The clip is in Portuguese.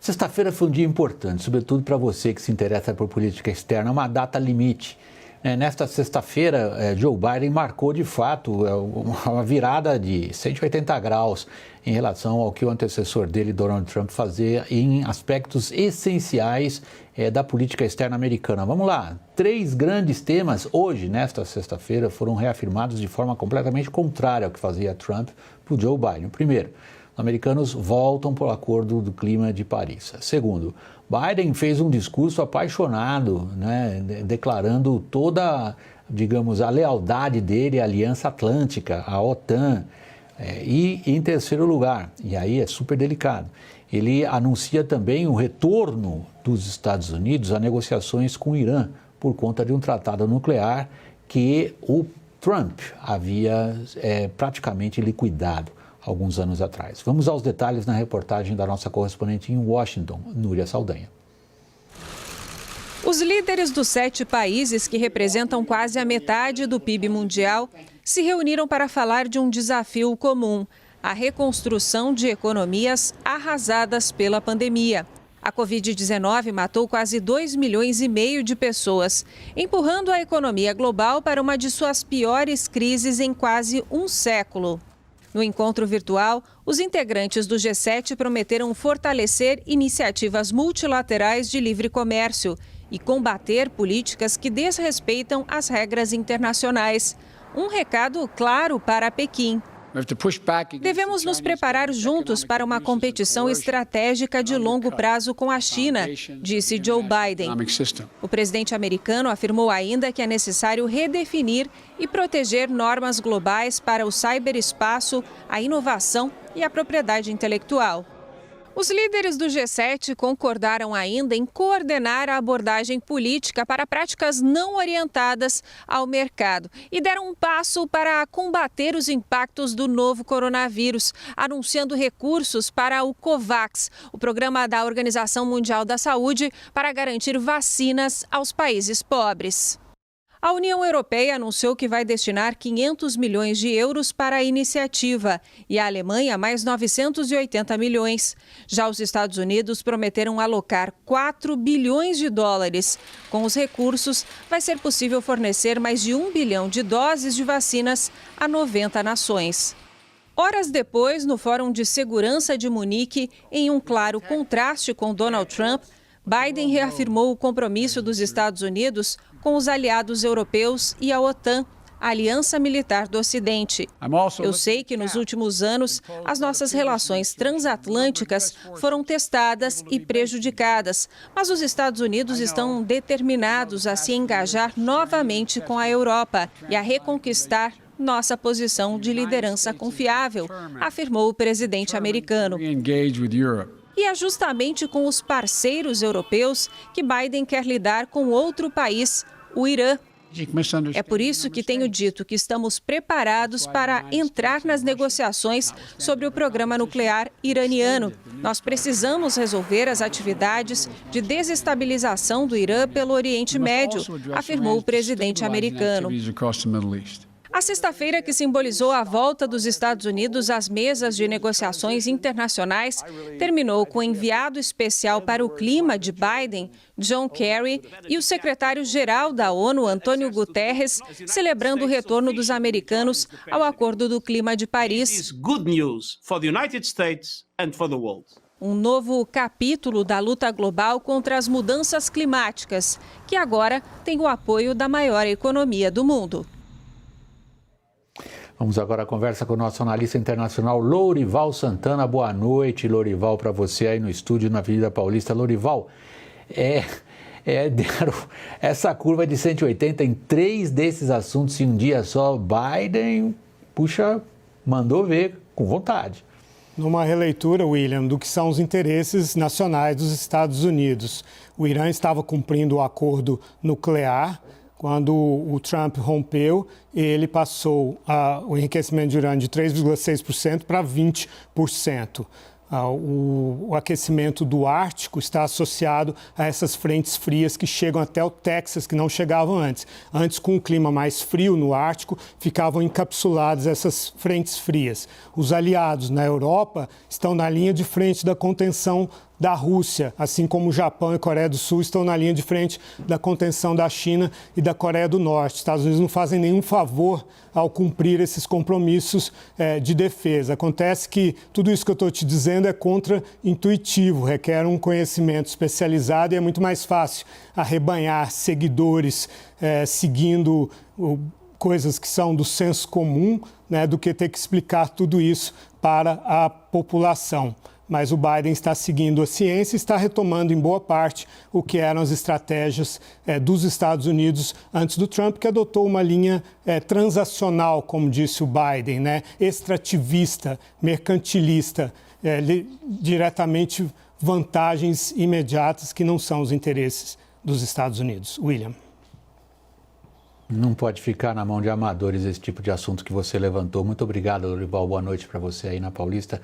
Sexta-feira foi um dia importante, sobretudo para você que se interessa por política externa, uma data limite. Nesta sexta-feira, Joe Biden marcou de fato uma virada de 180 graus em relação ao que o antecessor dele, Donald Trump, fazia em aspectos essenciais da política externa americana. Vamos lá, 3 grandes temas hoje, nesta sexta-feira, foram reafirmados de forma completamente contrária ao que fazia Trump para o Joe Biden. Primeiro, os americanos voltam para o Acordo do Clima de Paris. Segundo, Biden fez um discurso apaixonado, declarando toda, digamos, a lealdade dele à Aliança Atlântica, à OTAN. E em terceiro lugar, e aí é super delicado, ele anuncia também o retorno dos Estados Unidos a negociações com o Irã por conta de um tratado nuclear que o Trump havia praticamente liquidado alguns anos atrás. Vamos aos detalhes na reportagem da nossa correspondente em Washington, Núria Saldanha. Os líderes dos 7 países, que representam quase a metade do PIB mundial, se reuniram para falar de um desafio comum: a reconstrução de economias arrasadas pela pandemia. A Covid-19 matou quase 2,5 milhões de pessoas, empurrando a economia global para uma de suas piores crises em quase um século. No encontro virtual, os integrantes do G7 prometeram fortalecer iniciativas multilaterais de livre comércio e combater políticas que desrespeitam as regras internacionais. Um recado claro para Pequim: devemos nos preparar juntos para uma competição estratégica de longo prazo com a China, disse Joe Biden. O presidente americano afirmou ainda que é necessário redefinir e proteger normas globais para o ciberespaço, a inovação e a propriedade intelectual. Os líderes do G7 concordaram ainda em coordenar a abordagem política para práticas não orientadas ao mercado e deram um passo para combater os impactos do novo coronavírus, anunciando recursos para o COVAX, o programa da Organização Mundial da Saúde, para garantir vacinas aos países pobres. A União Europeia anunciou que vai destinar 500 milhões de euros para a iniciativa e a Alemanha mais 980 milhões. Já os Estados Unidos prometeram alocar 4 bilhões de dólares. Com os recursos, vai ser possível fornecer mais de 1 bilhão de doses de vacinas a 90 nações. Horas depois, no Fórum de Segurança de Munique, em um claro contraste com Donald Trump, Biden reafirmou o compromisso dos Estados Unidos com os aliados europeus e a OTAN, a Aliança Militar do Ocidente. Eu sei que nos últimos anos as nossas relações transatlânticas foram testadas e prejudicadas, mas os Estados Unidos estão determinados a se engajar novamente com a Europa e a reconquistar nossa posição de liderança confiável, afirmou o presidente americano. E é justamente com os parceiros europeus que Biden quer lidar com outro país, o Irã. É por isso que tenho dito que estamos preparados para entrar nas negociações sobre o programa nuclear iraniano. Nós precisamos resolver as atividades de desestabilização do Irã pelo Oriente Médio, afirmou o presidente americano. A sexta-feira, que simbolizou a volta dos Estados Unidos às mesas de negociações internacionais, terminou com o enviado especial para o clima de Biden, John Kerry, e o secretário-geral da ONU, Antônio Guterres, celebrando o retorno dos americanos ao Acordo do Clima de Paris. Um novo capítulo da luta global contra as mudanças climáticas, que agora tem o apoio da maior economia do mundo. Vamos agora à conversa com o nosso analista internacional, Lourival Santana. Boa noite, Lourival, para você aí no estúdio, na Avenida Paulista. Lourival, deram essa curva de 180 em 3 desses assuntos em um dia só. Biden, mandou ver com vontade. Numa releitura, William, do que são os interesses nacionais dos Estados Unidos. O Irã estava cumprindo o acordo nuclear. Quando o Trump rompeu, ele passou o enriquecimento de urânio de 3,6% para 20%. O aquecimento do Ártico está associado a essas frentes frias que chegam até o Texas, que não chegavam antes. Antes, com o clima mais frio no Ártico, ficavam encapsuladas essas frentes frias. Os aliados na Europa estão na linha de frente da contenção da Rússia, assim como o Japão e a Coreia do Sul estão na linha de frente da contenção da China e da Coreia do Norte. Os Estados Unidos não fazem nenhum favor ao cumprir esses compromissos de defesa. Acontece que tudo isso que eu estou te dizendo é contra-intuitivo, requer um conhecimento especializado e é muito mais fácil arrebanhar seguidores seguindo coisas que são do senso comum, né, do que ter que explicar tudo isso para a população. Mas o Biden está seguindo a ciência e está retomando em boa parte o que eram as estratégias dos Estados Unidos antes do Trump, que adotou uma linha transacional, como disse o Biden, né? Extrativista, mercantilista, diretamente vantagens imediatas que não são os interesses dos Estados Unidos. William. Não pode ficar na mão de amadores esse tipo de assunto que você levantou. Muito obrigado, Lorival. Boa noite para você aí na Paulista.